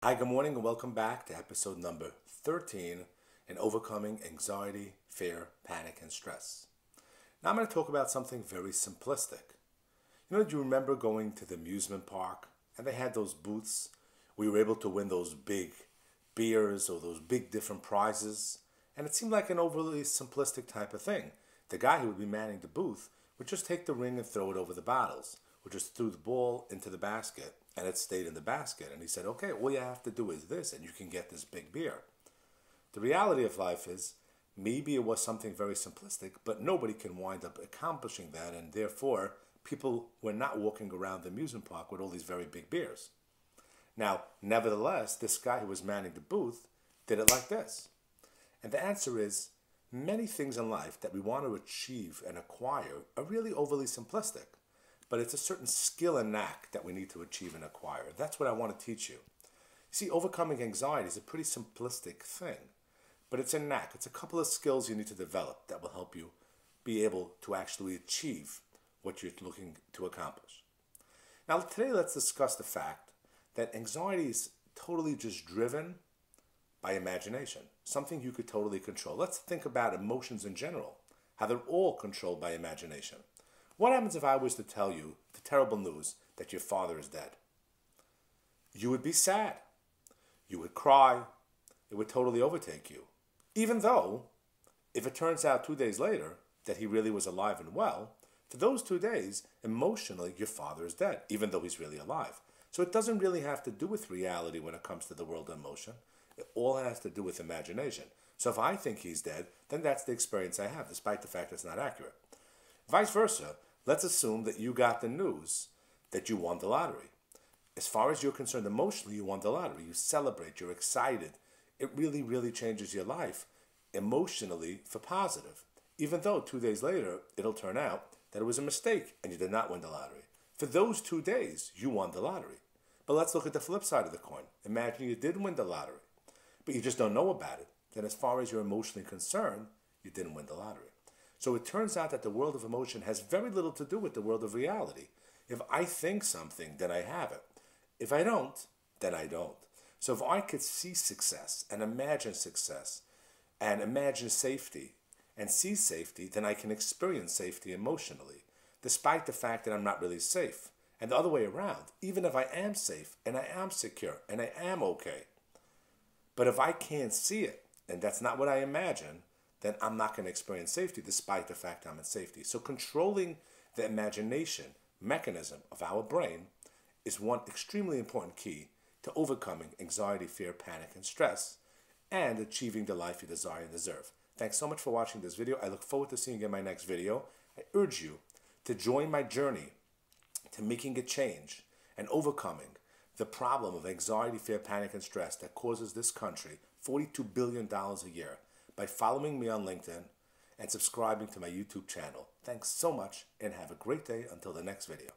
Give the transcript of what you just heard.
Hi, good morning, and welcome back to episode number 13 in Overcoming Anxiety, Fear, Panic, and Stress. Now I'm going to talk about something very simplistic. Do you remember going to the amusement park and they had those booths where you were able to win those big beers or those big different prizes? And it seemed like an overly simplistic type of thing. The guy who would be manning the booth would just take the ring and throw it over the bottles, or just threw the ball into the basket and it stayed in the basket. And he said, okay, all you have to do is this and you can get this big beer. The reality of life is maybe it was something very simplistic, but nobody can wind up accomplishing that, and therefore people were not walking around the amusement park with all these very big beers. Now, nevertheless, this guy who was manning the booth did it like this. And the answer is, many things in life that we want to achieve and acquire are really overly simplistic. But it's a certain skill and knack that we need to achieve and acquire. That's what I want to teach you. See, overcoming anxiety is a pretty simplistic thing, but it's a knack. It's a couple of skills you need to develop that will help you be able to actually achieve what you're looking to accomplish. Now, today let's discuss the fact that anxiety is totally just driven by imagination, something you could totally control. Let's think about emotions in general, how they're all controlled by imagination. What happens if I was to tell you the terrible news that your father is dead? You would be sad. You would cry. It would totally overtake you. Even though, if it turns out 2 days later that he really was alive and well, for those 2 days, emotionally, your father is dead, even though he's really alive. So it doesn't really have to do with reality when it comes to the world of emotion. It all has to do with imagination. So if I think he's dead, then that's the experience I have, despite the fact it's not accurate. Vice versa, let's assume that you got the news that you won the lottery. As far as you're concerned emotionally, you won the lottery. You celebrate, you're excited. It really, really changes your life emotionally for positive. Even though 2 days later, it'll turn out that it was a mistake and you did not win the lottery. For those 2 days, you won the lottery. But let's look at the flip side of the coin. Imagine you did win the lottery, but you just don't know about it. Then as far as you're emotionally concerned, you didn't win the lottery. So it turns out that the world of emotion has very little to do with the world of reality. If I think something, then I have it. If I don't, then I don't. So if I could see success and imagine safety and see safety, then I can experience safety emotionally, despite the fact that I'm not really safe. And the other way around, even if I am safe and I am secure and I am okay, but if I can't see it, and that's not what I imagine, then I'm not going to experience safety despite the fact I'm in safety. So controlling the imagination mechanism of our brain is one extremely important key to overcoming anxiety, fear, panic, and stress, and achieving the life you desire and deserve. Thanks so much for watching this video. I look forward to seeing you in my next video. I urge you to join my journey to making a change and overcoming the problem of anxiety, fear, panic, and stress that causes this country $42 billion a year by following me on LinkedIn and subscribing to my YouTube channel. Thanks so much and have a great day until the next video.